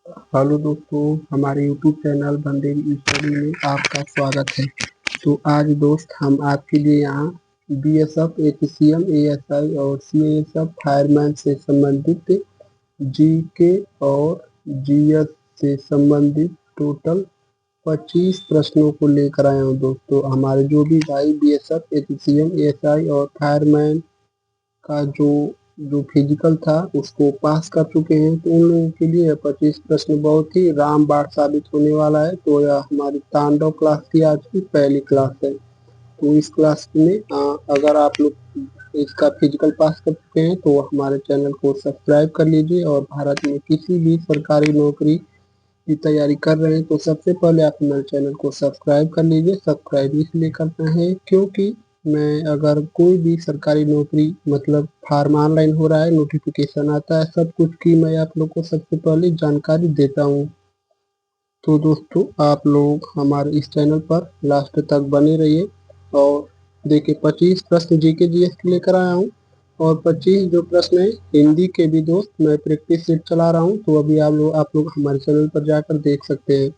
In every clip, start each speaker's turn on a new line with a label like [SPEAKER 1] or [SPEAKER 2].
[SPEAKER 1] Hello दोस्तों, हमारे YouTube channel Banderi study में आपका स्वागत है। तो आज दोस्त हम आपके लिए यहाँ बीएसएफ, एचसीएम, एएसआई और सीएसएफ फायरमैन से संबंधित जीके और जीएस से संबंधित टोटल 25 प्रश्नों को लेकर आया हूँ। दोस्तों, हमारे जो भी भाई बीएसएफ, एचसीएम, एएसआई और फायरमैन का जो जो फिजिकल था उसको पास कर चुके हैं, तो उन लोगों के लिए 25 प्रश्न बहुत ही रामबाण साबित होने वाला है। तो यह हमारी तांडव क्लास की आज की पहली क्लास है। तो इस क्लास में अगर आप लोग इसका फिजिकल पास कर चुके हैं तो हमारे चैनल को सब्सक्राइब कर लीजिए, और भारत में किसी भी सरकारी नौकरी की तैयारी कर रहे हैं तो सबसे पहले आप हमारे चैनल को सब्सक्राइब कर लीजिए। सब्सक्राइब इसलिए करना है क्योंकि मैं अगर कोई भी सरकारी नौकरी मतलब फार्म ऑनलाइन हो रहा है, नोटिफिकेशन आता है, सब कुछ की मैं आप लोग को सबसे पहले जानकारी देता हूँ। तो दोस्तों, आप लोग हमारे इस चैनल पर लास्ट तक बने रहिए और देखिए 25 प्रश्न जीके जीएस के लेकर आया हूँ, और 25 जो प्रश्न है हिंदी के भी दोस्त मैं प्रैक्टिस सेट चला रहा हूँ, तो अभी आप लोग हमारे चैनल पर जाकर देख सकते हैं।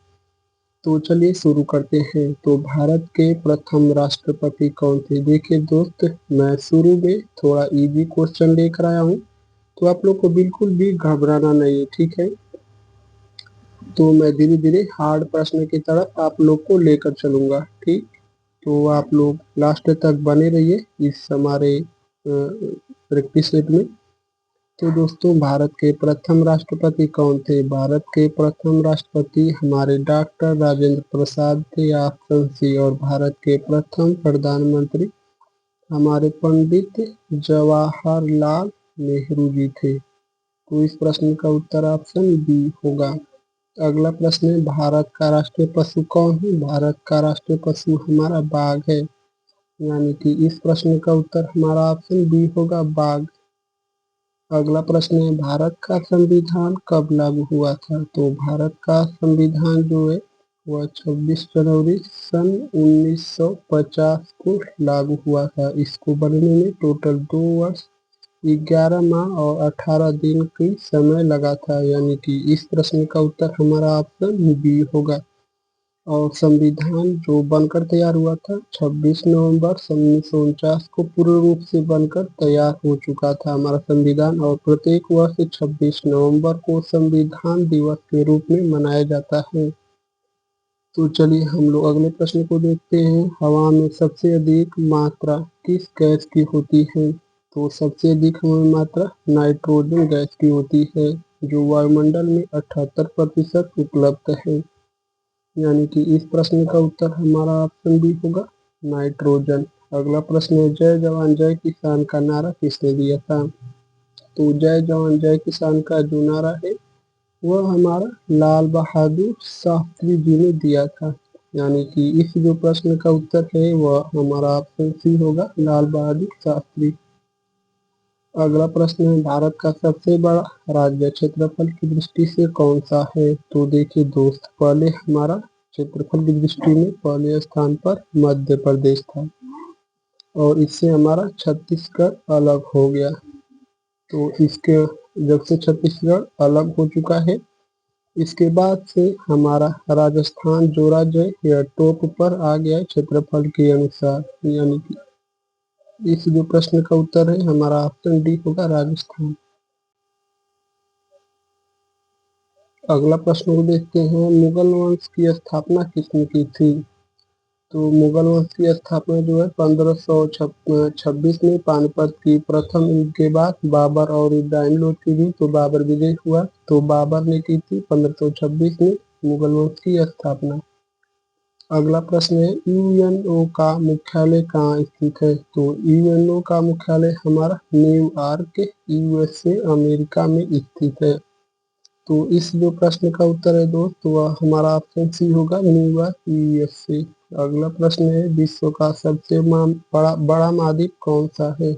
[SPEAKER 1] तो चलिए शुरू करते हैं। तो भारत के प्रथम राष्ट्रपति कौन थे? देखिए दोस्त, मैं शुरू में थोड़ा इजी क्वेश्चन लेकर आया हूँ, तो आप लोग को बिल्कुल भी घबराना नहीं है, ठीक है। तो मैं धीरे धीरे हार्ड प्रश्न की तरफ आप लोग को लेकर चलूंगा, ठीक। तो आप लोग लास्ट तक बने रहिए इस हमारे प्रैक्टिस सेट में। तो दोस्तों, भारत के प्रथम राष्ट्रपति कौन थे? भारत के प्रथम राष्ट्रपति हमारे डॉक्टर राजेंद्र प्रसाद थे, ऑप्शन सी। और भारत के प्रथम प्रधानमंत्री हमारे पंडित जवाहरलाल नेहरू जी थे। तो इस प्रश्न का उत्तर ऑप्शन बी होगा। अगला प्रश्न है, भारत का राष्ट्रीय पशु कौन है? भारत का राष्ट्रीय पशु हमारा बाघ है, यानी कि इस प्रश्न का उत्तर हमारा ऑप्शन बी होगा, बाघ। अगला प्रश्न है, भारत का संविधान कब लागू हुआ था? तो भारत का संविधान जो है वह 26 जनवरी सन 1950 को लागू हुआ था। इसको बनने में टोटल 2 वर्ष, 11 माह और 18 दिन की समय लगा था, यानी कि इस प्रश्न का उत्तर हमारा ऑप्शन बी होगा। और संविधान जो बनकर तैयार हुआ था 26 नवंबर 1949 को पूर्ण रूप से बनकर तैयार हो चुका था हमारा संविधान, और प्रत्येक वर्ष 26 नवंबर को संविधान दिवस के रूप में मनाया जाता है। तो चलिए हम लोग अगले प्रश्न को देखते हैं। हवा में सबसे अधिक मात्रा किस गैस की होती है? तो सबसे अधिक हवा में मात्रा नाइट्रोजन गैस की होती है, जो वायुमंडल में 78% उपलब्ध है, यानी कि इस प्रश्न का उत्तर हमारा ऑप्शन बी होगा, नाइट्रोजन। अगला प्रश्न है, जय जवान जय किसान का नारा किसने दिया था? तो जय जवान जय किसान का जो नारा है वह हमारा लाल बहादुर शास्त्री जी ने दिया था, यानी कि इस जो प्रश्न का उत्तर है वह हमारा ऑप्शन सी होगा, लाल बहादुर शास्त्री। अगला प्रश्न है, भारत का सबसे बड़ा राज्य क्षेत्रफल की दृष्टि से कौन सा है? तो देखिए दोस्त, पहले हमारा क्षेत्रफल की दृष्टि में पहले स्थान पर मध्य प्रदेश था, और इससे हमारा छत्तीसगढ़ अलग हो गया। तो इसके जब से छत्तीसगढ़ अलग हो चुका है, इसके बाद से हमारा राजस्थान जो राज्य है यह टॉप पर आ गया है क्षेत्रफल के अनुसार, यानी कि इस जो प्रश्न का उत्तर है हमारा ऑप्शन डी होगा, राजस्थान। अगला प्रश्न को देखते हैं, मुगल वंश की स्थापना किसने की थी? तो मुगल वंश की स्थापना जो है 1526 में पानीपत की प्रथम युद्ध के बाद बाबर और इब्राहिम लोध की भी तो बाबर विजय हुआ, तो बाबर ने की थी 1526 में मुगल वंश की स्थापना। अगला प्रश्न है, यूएनओ का मुख्यालय कहाँ स्थित है? तो यूएनओ का मुख्यालय हमारा न्यूयॉर्क, यूएसए, अमेरिका में स्थित है। तो इस जो प्रश्न का उत्तर है दोस्त वह हमारा ऑप्शन सी होगा, न्यूयॉर्क, यूएसए। अगला प्रश्न है, विश्व का सबसे बड़ा महाद्वीप कौन सा है?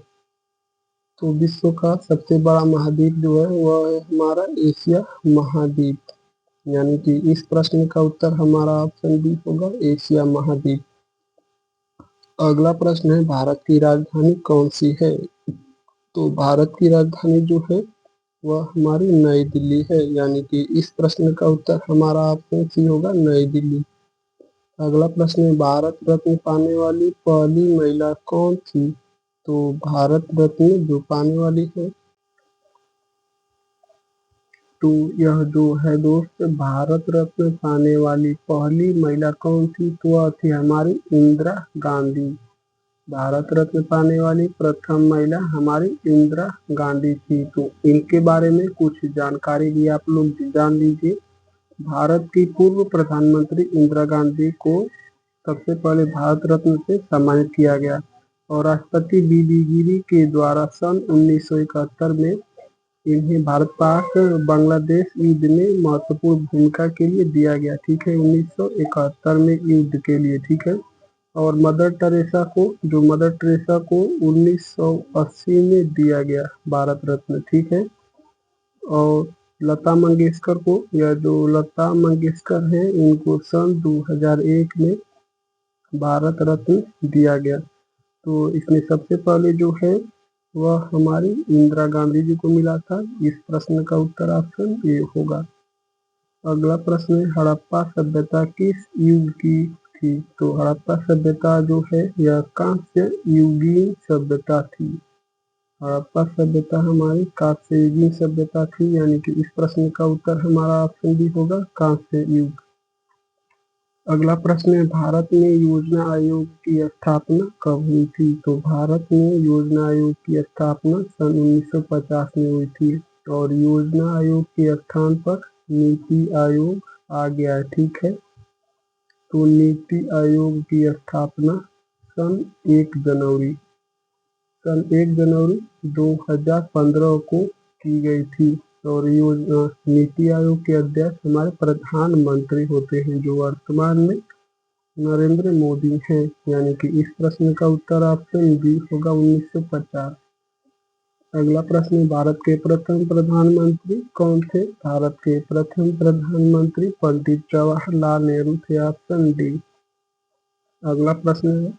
[SPEAKER 1] तो विश्व का सबसे बड़ा महाद्वीप जो है वह है हमारा एशिया महाद्वीप, यानी कि इस प्रश्न का उत्तर हमारा ऑप्शन बी होगा, एशिया महाद्वीप। अगला प्रश्न है, भारत की राजधानी कौन सी है? तो भारत की राजधानी जो है वह हमारी नई दिल्ली है, यानी कि इस प्रश्न का उत्तर हमारा ऑप्शन सी होगा, नई दिल्ली। अगला प्रश्न है, भारत रत्न पाने वाली पहली महिला कौन थी? तो भारत रत्न जो पाने वाली है, तो यह जो है दोस्त, भारत रत्न पाने वाली पहली महिला कौन थी? तो वह थी हमारी इंदिरा गांधी। भारत रत्न पाने वाली प्रथम महिला हमारी इंदिरा गांधी थी। तो इनके बारे में कुछ जानकारी भी आप लोग जान लीजिए। भारत की पूर्व प्रधानमंत्री इंदिरा गांधी को सबसे पहले भारत रत्न से सम्मानित किया गया और राष्ट्रपति बीबी गिरी के द्वारा सन 1971 में इन्हें भारत पाक बांग्लादेश युद्ध में महत्वपूर्ण भूमिका के लिए दिया गया। ठीक है, 1971 में युद्ध के लिए। ठीक है, और मदर टेरेसा को 1980 में दिया गया भारत रत्न। ठीक है, और लता मंगेशकर को, या जो लता मंगेशकर है, इनको सन 2001 में भारत रत्न दिया गया। तो इसमें सबसे पहले जो है वह हमारी इंदिरा गांधी जी को मिला था। इस प्रश्न का उत्तर ऑप्शन ए होगा। अगला प्रश्न है, हड़प्पा सभ्यता किस युग की थी? तो हड़प्पा सभ्यता जो है यह कांस्य युगीन सभ्यता थी। हड़प्पा सभ्यता हमारी कांस्य युगीन सभ्यता थी, यानी कि इस प्रश्न का उत्तर हमारा ऑप्शन बी होगा, कांस्य युग। अगला प्रश्न है, भारत में योजना आयोग की स्थापना कब हुई थी? तो भारत में योजना आयोग की स्थापना सन 1950 में हुई थी और योजना आयोग के स्थान पर नीति आयोग आ गया है। ठीक है, तो नीति आयोग की स्थापना सन 1 जनवरी 2015 को की गई थी और नीति आयोग के अध्यक्ष हमारे प्रधानमंत्री होते हैं, जो वर्तमान में नरेंद्र मोदी हैं, यानी कि इस प्रश्न का उत्तर ऑप्शन बी होगा, 1950। अगला प्रश्न, भारत के प्रथम प्रधानमंत्री कौन थे? भारत के प्रथम प्रधानमंत्री पंडित जवाहरलाल नेहरू थे, ऑप्शन डी। अगला प्रश्न है,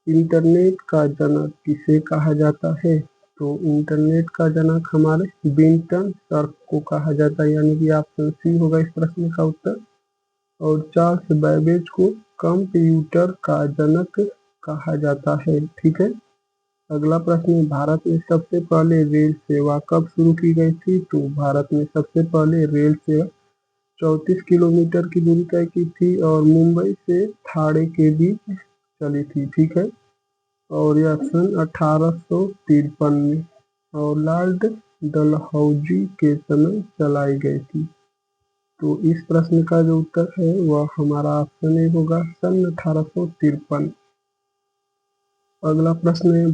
[SPEAKER 1] इंटरनेट का जनक किसे कहा जाता है? तो इंटरनेट का जनक हमारे विंटन सर्फ को कहा जाता है, यानी कि ऑप्शन सी होगा इस प्रश्न का उत्तर। और चार्ल्स बैबेज को कंप्यूटर का जनक कहा जाता है। ठीक है, अगला प्रश्न, भारत में सबसे पहले रेल सेवा कब शुरू की गई थी? तो भारत में सबसे पहले रेल सेवा 34 किलोमीटर की दूरी तय की थी और मुंबई से ठाणे के बीच चली थी। ठीक है, और यह सन 1853 में और लॉर्ड डलहौजी के समय चलाई गई थी। तो इस प्रश्न का जो उत्तर है वह हमारा ऑप्शन ए होगा, सन 1853। अगला प्रश्न है,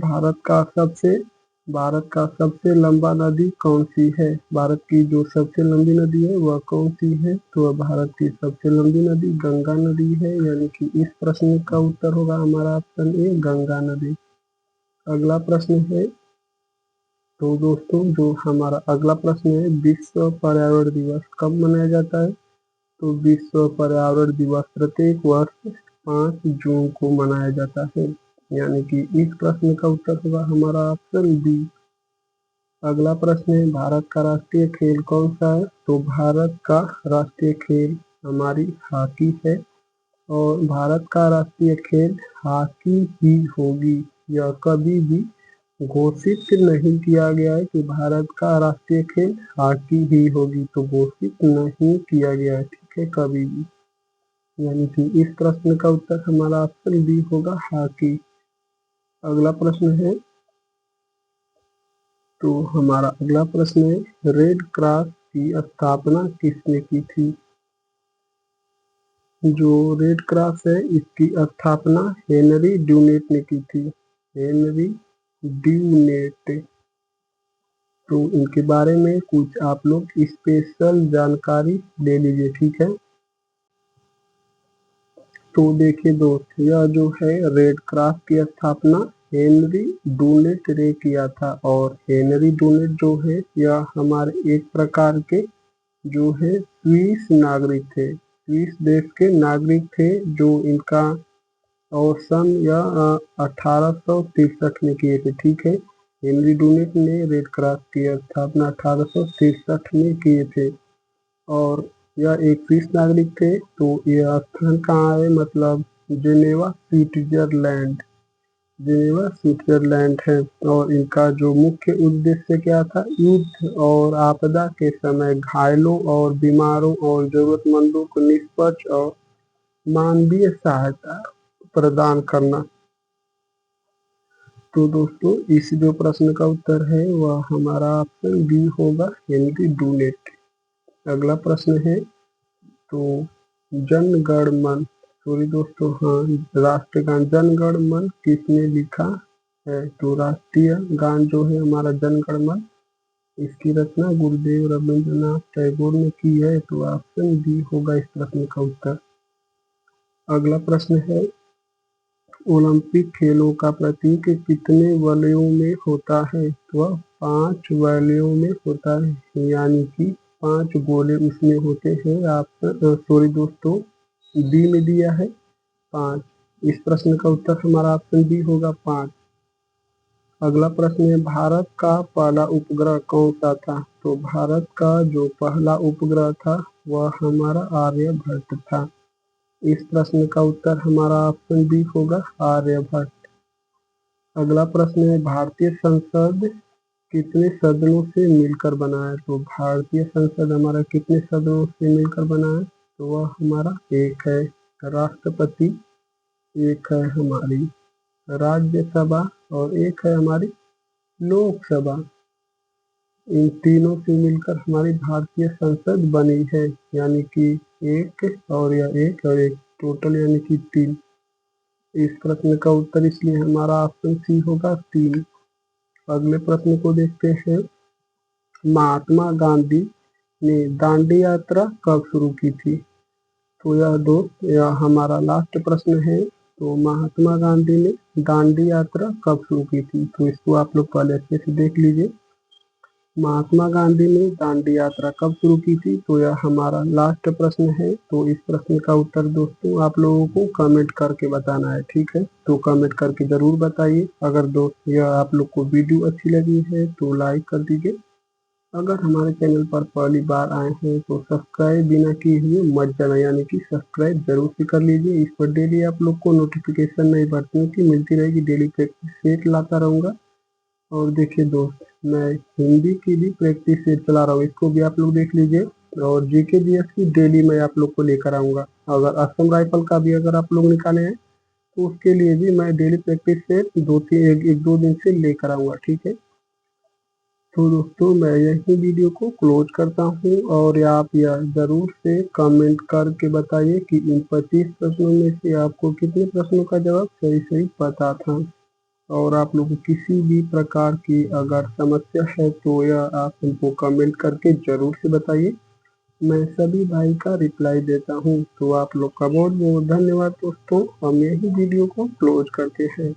[SPEAKER 1] भारत का सबसे लंबा नदी कौन सी है? भारत की जो सबसे लंबी नदी है वह कौन सी है? तो भारत की सबसे लंबी नदी गंगा नदी है, यानी कि इस प्रश्न का उत्तर होगा हमारा ऑप्शन ए, गंगा नदी। अगला प्रश्न है, तो दोस्तों जो हमारा अगला प्रश्न है, विश्व पर्यावरण दिवस कब मनाया जाता है? तो विश्व पर्यावरण दिवस प्रत्येक वर्ष 5 जून को मनाया जाता है, यानी कि इस प्रश्न का उत्तर होगा हमारा ऑप्शन बी। अगला प्रश्न है, भारत का राष्ट्रीय खेल कौन सा है? तो भारत का राष्ट्रीय खेल हमारी हॉकी है और भारत का राष्ट्रीय खेल हॉकी ही होगी। यह कभी भी घोषित नहीं किया गया है कि भारत का राष्ट्रीय खेल हॉकी ही होगी, तो घोषित नहीं किया गया है। ठीक है, कभी भी, यानी कि इस प्रश्न का उत्तर हमारा ऑप्शन बी होगा, हॉकी। अगला प्रश्न है, तो हमारा अगला प्रश्न है, रेड क्रॉस की स्थापना किसने की थी? जो रेड क्रॉस है इसकी स्थापना हेनरी ड्यूनेट ने की थी, हेनरी ड्यूनेट। तो इनके बारे में कुछ आप लोग स्पेशल जानकारी ले लीजिए। ठीक है, तो देखिए दोस्त, यह जो है रेड क्रॉस की स्थापना हेनरी डूनेट ने किया था और हेनरी डूनेट जो है यह हमारे एक प्रकार के जो है स्विस नागरिक थे, स्विस देश के नागरिक थे, जो इनका और सन यह 1863 में किए थे। ठीक है, हेनरी डूनेट ने रेड क्रॉस की स्थापना 1863 में किए थे और यह एक स्विस नागरिक थे। तो यह स्थान कहाँ है, मतलब जेनेवा स्विट्जरलैंड, जेनेवा स्विट्जरलैंड है। और इनका जो मुख्य उद्देश्य क्या था, युद्ध और आपदा के समय घायलों और बीमारों और जरूरतमंदों को निष्पक्ष और मानवीय सहायता प्रदान करना। तो दोस्तों इस जो प्रश्न का उत्तर है वह हमारा ऑप्शन बी होगा, हेनरी डूनेट। अगला प्रश्न है, तो जन गण मन, सॉरी दोस्तों, हाँ, राष्ट्रगान जन गण मन किसने लिखा है? तो राष्ट्रीय गान जो है हमारा जन गण मन, इसकी रचना गुरुदेव रविंद्रनाथ टैगोर ने की है। तो ऑप्शन बी होगा इस प्रश्न का उत्तर। अगला प्रश्न है, ओलंपिक खेलों का प्रतीक कितने वलयों में होता है? तो 5 वलयों में होता है, यानी कि 5 गोले उसमें होते हैं। आप सॉरी दोस्तों, बी में दिया है 5। इस प्रश्न का उत्तर हमारा ऑप्शन बी होगा 5। अगला प्रश्न है, भारत का पहला उपग्रह कौन सा था? तो भारत का जो पहला उपग्रह था वह हमारा आर्यभट्ट था। इस प्रश्न का उत्तर हमारा ऑप्शन बी होगा, आर्यभट्ट। अगला प्रश्न है, भारतीय संसद कितने सदनों से मिलकर बना है? तो भारतीय संसद हमारा कितने सदनों से मिलकर बना है? तो वह हमारा एक है राष्ट्रपति, एक है हमारी राज्यसभा और एक है हमारी लोकसभा। इन तीनों से मिलकर हमारी भारतीय संसद बनी है, यानी कि एक और एक टोटल यानी कि 3। इस प्रश्न का उत्तर इसलिए हमारा ऑप्शन सी होगा 3। अगले प्रश्न को देखते हैं, महात्मा गांधी ने दांडी यात्रा कब शुरू की थी? तो यह हमारा लास्ट प्रश्न है। तो महात्मा गांधी ने दांडी यात्रा कब शुरू की थी? तो इसको आप लोग पहले अच्छे से देख लीजिए। महात्मा गांधी ने दांडी यात्रा कब शुरू की थी? तो यह हमारा लास्ट प्रश्न है। तो इस प्रश्न का उत्तर दोस्तों आप लोगों को कमेंट करके बताना है, ठीक है? तो कमेंट करके जरूर बताइए। अगर दोस्त यह आप लोग को वीडियो अच्छी लगी है तो लाइक कर दीजिए। अगर हमारे चैनल पर पहली बार आए हैं तो सब्सक्राइब बिना किए हुए मत जाना, यानी कि सब्सक्राइब जरूर से कर लीजिए। इस पर डेली आप लोग को नोटिफिकेशन नई भर्तियों की मिलती रहेगी। डेली प्रैक्टिस सेट लाता रहूँगा। और देखिए दोस्त, मैं हिंदी की भी प्रैक्टिस सेट चला रहा हूँ, इसको भी आप लोग देख लीजिए। और जीके जीएस की डेली मैं आप लोग को लेकर आऊँगा। अगर असम राइफल का भी अगर आप लोग निकाले हैं तो उसके लिए भी मैं डेली प्रैक्टिस सेट 1-2 दिन से लेकर आऊँगा, ठीक है? तो दोस्तों मैं यही वीडियो को क्लोज करता हूँ और आप यह ज़रूर से कमेंट करके बताइए कि इन 25 प्रश्नों में से आपको कितने प्रश्नों का जवाब सही पता था। और आप लोग को किसी भी प्रकार की अगर समस्या है तो यह आप हमको कमेंट करके ज़रूर से बताइए। मैं सभी भाई का रिप्लाई देता हूँ। तो आप लोग का बहुत बहुत धन्यवाद दोस्तों। हम यही वीडियो को क्लोज करते हैं।